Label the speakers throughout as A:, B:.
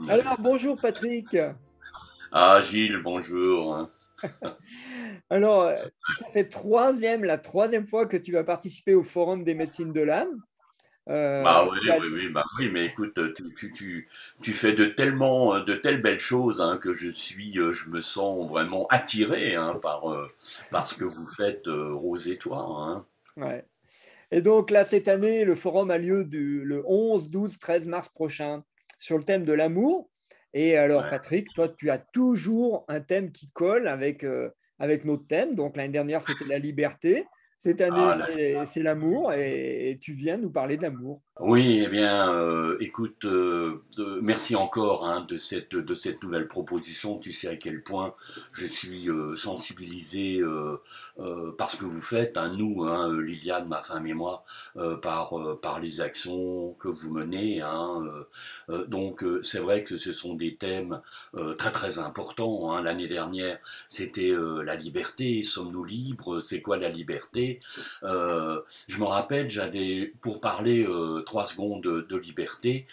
A: Alors, bonjour Patrick.
B: Ah, Gilles, bonjour.
A: Alors, ça fait la troisième fois que tu vas participer au Forum des médecines de l'âme.
B: Bah oui,
A: Tu as-
B: oui, oui, bah oui, mais écoute, tu fais de telles belles choses hein, que je me sens vraiment attiré hein, par ce que vous faites, Rose et toi. Hein.
A: ouais. Et donc là, cette année, le forum a lieu le 11, 12, 13 mars prochain sur le thème de l'amour. Et alors,
B: Ouais.
A: Patrick, toi, tu as toujours un thème qui colle avec notre thème. Donc l'année dernière, c'était la liberté. Cette année,
B: Ah,
A: c'est l'amour. Et tu viens nous parler de l'amour.
B: oui, eh bien, écoute, merci encore hein, de cette nouvelle proposition. Tu sais à quel point je suis sensibilisé par ce que vous faites, hein, nous, hein, Liliane, ma femme et moi, par les actions que vous menez. Hein, donc, c'est vrai que ce sont des thèmes très très importants. Hein. L'année dernière, c'était la liberté. Sommes-nous libres? C'est quoi la liberté? Je me rappelle, pour parler 3 secondes de liberté,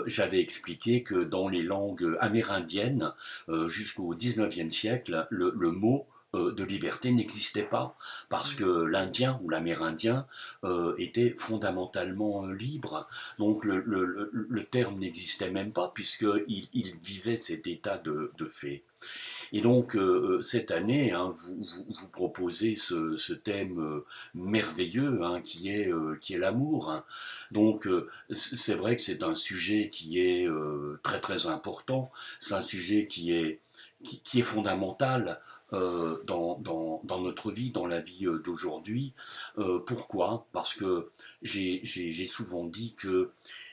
B: j'avais expliqué que dans les langues amérindiennes, jusqu'au 19e siècle, le mot de liberté n'existait pas parce que l'Indien ou l'Amérindien était fondamentalement libre. Donc le terme n'existait même pas puisqu'il vivait cet état de fait. Et donc, cette année, hein, vous proposez ce thème merveilleux hein, qui est l'amour. Hein. Donc, c'est vrai que c'est un sujet qui est très très important. C'est un sujet qui est fondamental dans notre vie, dans la vie d'aujourd'hui. Pourquoi? Parce que j'ai souvent dit que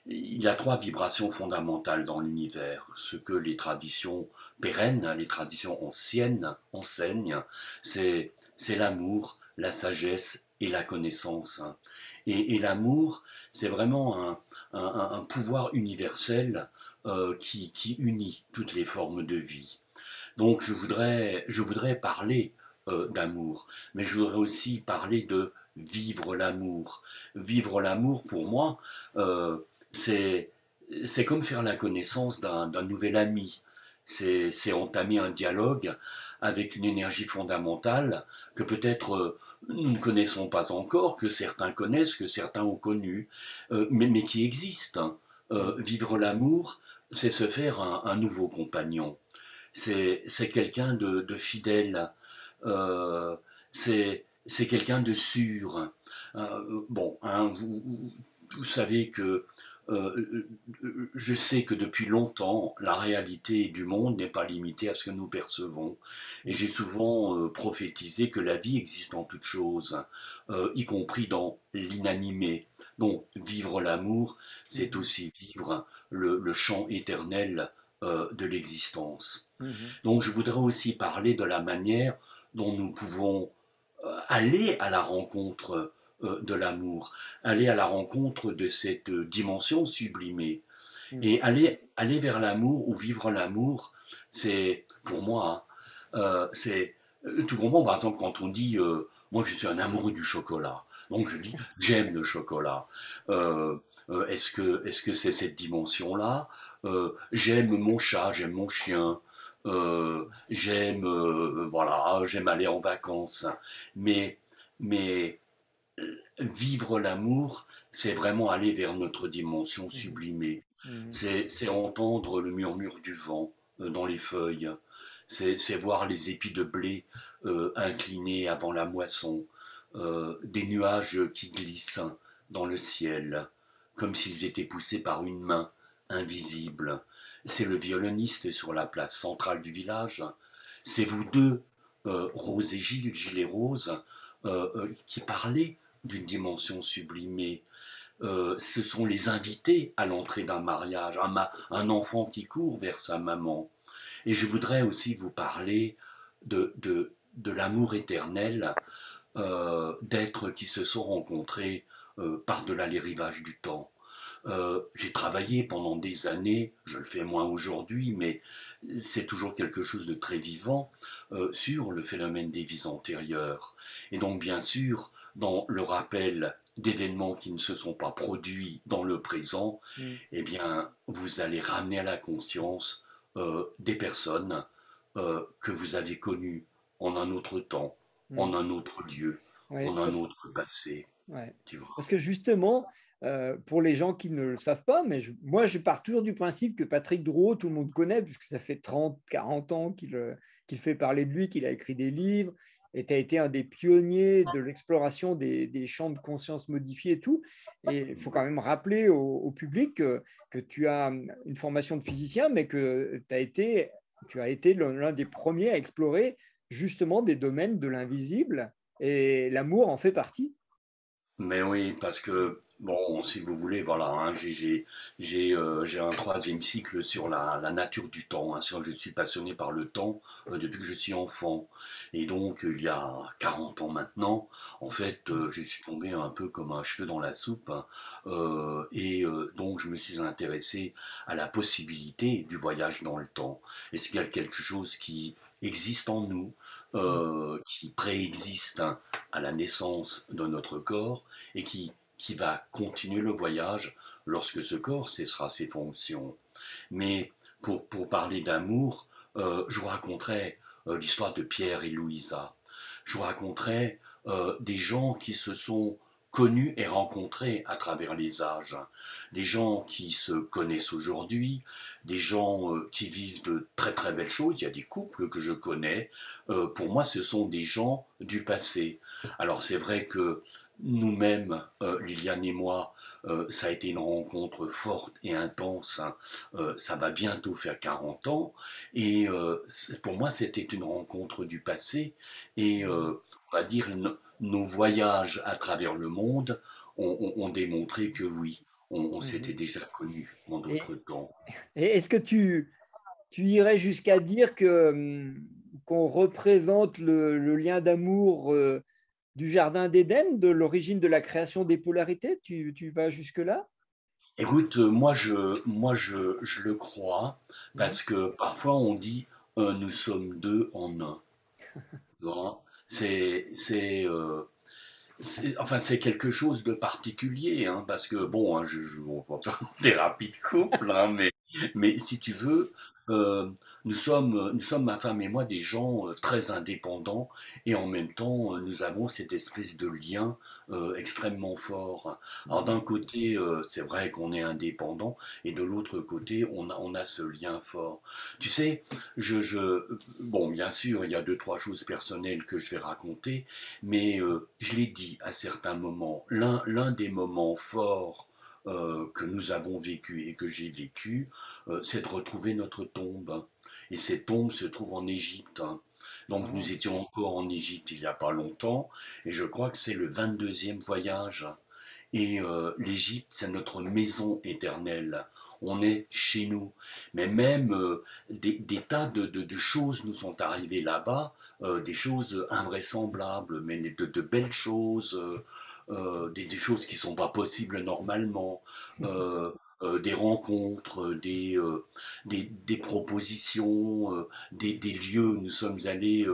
B: il y a 3 vibrations fondamentales dans l'univers. Ce que les traditions pérennes, les traditions anciennes enseignent, c'est l'amour, la sagesse et la connaissance. Hein. Et l'amour, c'est vraiment un pouvoir universel qui unit toutes les formes de vie. Donc je voudrais parler d'amour, mais je voudrais aussi parler de vivre l'amour. Vivre l'amour, pour moi, euh, c'est c'est comme faire la connaissance d'un nouvel ami. C'est entamer un dialogue avec une énergie fondamentale que peut-être nous ne connaissons pas encore, que certains connaissent, que certains ont connu, mais qui existe. Hein. Vivre l'amour, c'est se faire un nouveau compagnon. C'est quelqu'un de fidèle, c'est quelqu'un de sûr. Bon, hein, vous savez que je sais que depuis longtemps, la réalité du monde n'est pas limitée à ce que nous percevons. Et j'ai souvent prophétisé que la vie existe en toutes choses, y compris dans l'inanimé. Donc, vivre l'amour, c'est
A: Mhm,
B: aussi vivre le chant éternel de l'existence.
A: mhm,
B: Donc je voudrais aussi parler de la manière dont nous pouvons aller à la rencontre de l'amour, aller à la rencontre de cette dimension sublimée.
A: mhm,
B: Et aller vers l'amour ou vivre l'amour, c'est pour moi, c'est tout comprends par exemple quand on dit moi je suis un amoureux du chocolat, donc je dis j'aime le chocolat. Euh, est-ce que c'est cette dimension-là? J'aime mon chat, j'aime mon chien, voilà, j'aime aller en vacances. Mais mais vivre l'amour, c'est vraiment aller vers notre dimension
A: mhm,
B: sublimée.
A: mhm,
B: C'est entendre le murmure du vent dans les feuilles. C'est voir les épis de blé inclinés avant la moisson. Des nuages qui glissent dans le ciel, comme s'ils étaient poussés par une main invisible. C'est le violoniste sur la place centrale du village. C'est vous deux, Rose et Gilles, Gilles et Rose, qui parlez d'une dimension sublimée. Ce sont les invités à l'entrée d'un mariage, un enfant qui court vers sa maman. Et je voudrais aussi vous parler de l'amour éternel d'êtres qui se sont rencontrés par-delà les rivages du temps. J'ai travaillé pendant des années, je le fais moins aujourd'hui, mais c'est toujours quelque chose de très vivant, sur le phénomène des vies antérieures. Et donc, bien sûr, dans le rappel d'événements qui ne se sont pas produits dans le présent,
A: mm,
B: eh bien, vous allez ramener à la conscience des personnes que vous avez connues en un autre temps, en
A: mm.
B: un autre lieu,
A: Ouais,
B: en un autre passé,
A: ouais.
B: tu vois.
A: Parce que justement, pour les gens qui ne le savent pas, mais moi je pars toujours du principe que Patrick Drouot, tout le monde connaît, puisque ça fait 30, 40 ans qu'il fait parler de lui, qu'il a écrit des livres, et tu as été un des pionniers de l'exploration des champs de conscience modifiés et tout. Et il faut quand même rappeler au public que tu as une formation de physicien, mais que tu as été l'un des premiers à explorer justement des domaines de l'invisible, et l'amour en fait partie.
B: Mais oui, parce que, bon, si vous voulez, voilà, hein, j'ai un troisième cycle sur la nature du temps. Hein, je suis passionné par le temps depuis que je suis enfant. Et donc, il y a 40 ans maintenant, en fait, je suis tombé un peu comme un cheveu dans la soupe. Hein, donc, je me suis intéressé à la possibilité du voyage dans le temps. Est-ce qu'il y a quelque chose qui existe en nous, qui préexiste hein, à la naissance de notre corps et qui va continuer le voyage lorsque ce corps cessera ses fonctions. Mais pour parler d'amour, je vous raconterai l'histoire de Pierre et Louisa. Je vous raconterai des gens qui se sont connus et rencontrés à travers les âges. Des gens qui se connaissent aujourd'hui, des gens qui vivent de très très belles choses. Il y a des couples que je connais. Pour moi, ce sont des gens du passé. Alors c'est vrai que nous-mêmes, Liliane et moi, ça a été une rencontre forte et intense. Hein. Ça va bientôt faire 40 ans. Et pour moi, c'était une rencontre du passé. Et on va dire, nos voyages à travers le monde ont démontré que oui, on s'était
A: Mhm.
B: déjà connus en d'autres
A: Et,
B: temps.
A: et est-ce que tu irais jusqu'à dire que, qu'on représente le lien d'amour du Jardin d'Éden, de l'origine de la création des polarités? Tu vas jusque-là?
B: Écoute, je le crois,
A: Mhm.
B: parce que parfois on dit nous sommes deux en un. Tu vois. Enfin, c'est quelque chose de particulier, hein, parce que, bon, hein, on va pas faire une thérapie de couple, hein, mais si tu veux, euh, nous sommes, ma femme et moi, des gens très indépendants, et en même temps, nous avons cette espèce de lien extrêmement fort. Alors, d'un
A: Mhm.
B: côté, c'est vrai qu'on est indépendant, et de l'autre côté, on a ce lien fort. Tu sais, bon, bien sûr, il y a deux, trois choses personnelles que je vais raconter, mais je l'ai dit à certains moments, l'un des moments forts que nous avons vécu et que j'ai vécu, c'est de retrouver notre tombe. Hein. Et cette tombe se trouve en Égypte. Hein. Donc
A: Ah,
B: nous étions encore en Égypte il n'y a pas longtemps, et je crois que c'est le 22e voyage. Et l'Égypte, c'est notre maison éternelle. On est chez nous. Mais même des tas de choses nous sont arrivées là-bas, des choses invraisemblables, mais de belles choses, des choses qui ne sont pas possibles normalement, euh, des rencontres, des propositions, des lieux où nous sommes allés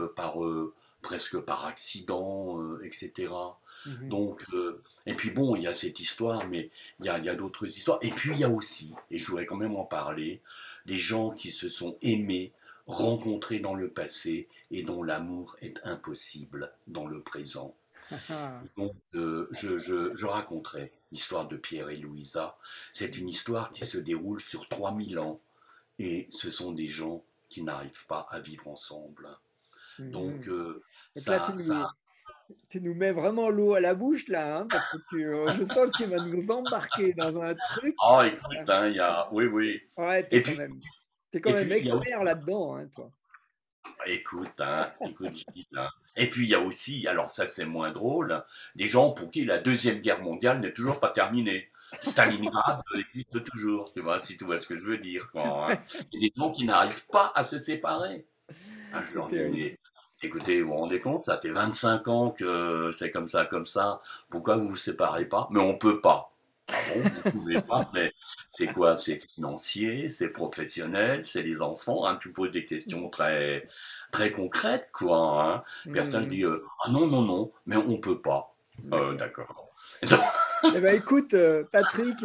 B: presque par accident, etc.
A: mhm.
B: Donc, et puis bon, il y a cette histoire, mais il y a d'autres histoires. Et puis il y a aussi, et je voudrais quand même en parler, des gens qui se sont aimés, rencontrés dans le passé et dont l'amour est impossible dans le présent. Donc, je raconterai l'histoire de Pierre et Louisa. C'est une histoire qui se déroule sur 3000 ans et ce sont des gens qui n'arrivent pas à vivre ensemble. Donc,
A: Mhm. Donc là, tu nous mets vraiment l'eau à la bouche, là, hein, parce que je sens que tu vas nous embarquer dans un truc.
B: ah, écoute, hein, il y a, oui, oui.
A: Ouais,
B: Et
A: t'es quand
B: et
A: même
B: puis, il y a aussi,
A: expert là-dedans, hein, toi.
B: écoute, Gilles, hein. Et puis, il y a aussi, alors ça, c'est moins drôle, des gens pour qui la Deuxième Guerre mondiale n'est toujours pas terminée. Stalingrad existe toujours, tu vois, si tu vois ce que je veux dire. Quand, hein. Il y a des gens qui n'arrivent pas à se séparer. Ah, je
A: C'est
B: leur dis,
A: terrible.
B: mais écoutez, vous vous rendez compte, ça fait 25 ans que c'est comme ça. Pourquoi vous vous séparez pas? Mais on peut pas. Ah bon, vous pouvez pas, mais c'est quoi? C'est financier, c'est professionnel, c'est les enfants, hein, tu poses des questions très, très concrètes, quoi, hein. Personne
A: Mhm.
B: dit, ah non, non, non, mais on peut pas.
A: D'accord.
B: D'accord.
A: Eh ben, écoute, Patrick,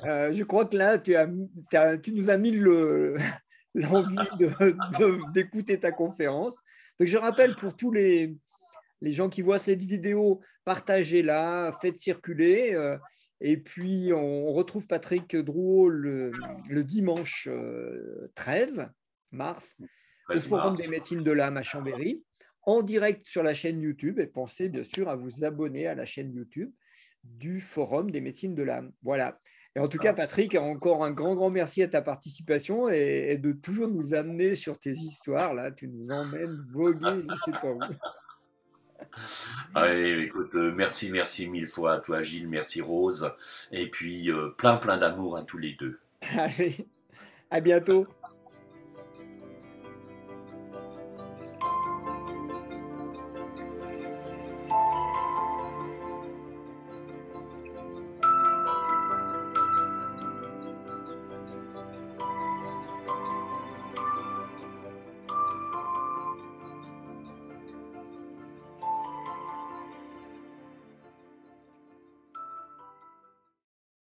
A: je crois que là, tu nous as mis l'envie d'écouter ta conférence. Donc, je rappelle pour tous les gens qui voient cette vidéo, partagez-la, faites circuler. Et puis, on retrouve Patrick Drouot le dimanche 13 mars au
B: 13
A: Forum
B: mars.
A: des médecines de l'âme à Chambéry, en direct sur la chaîne YouTube. Et pensez bien sûr à vous abonner à la chaîne YouTube du Forum des médecines de l'âme. Voilà. Et en tout cas, Patrick, encore un grand, grand merci à ta participation et de toujours nous amener sur tes histoires. Là, tu nous emmènes voguer, je ne sais pas où.
B: Allez, écoute, merci, merci mille fois à toi, Gilles, merci Rose, et puis plein, plein d'amour à tous les deux.
A: Allez, à bientôt.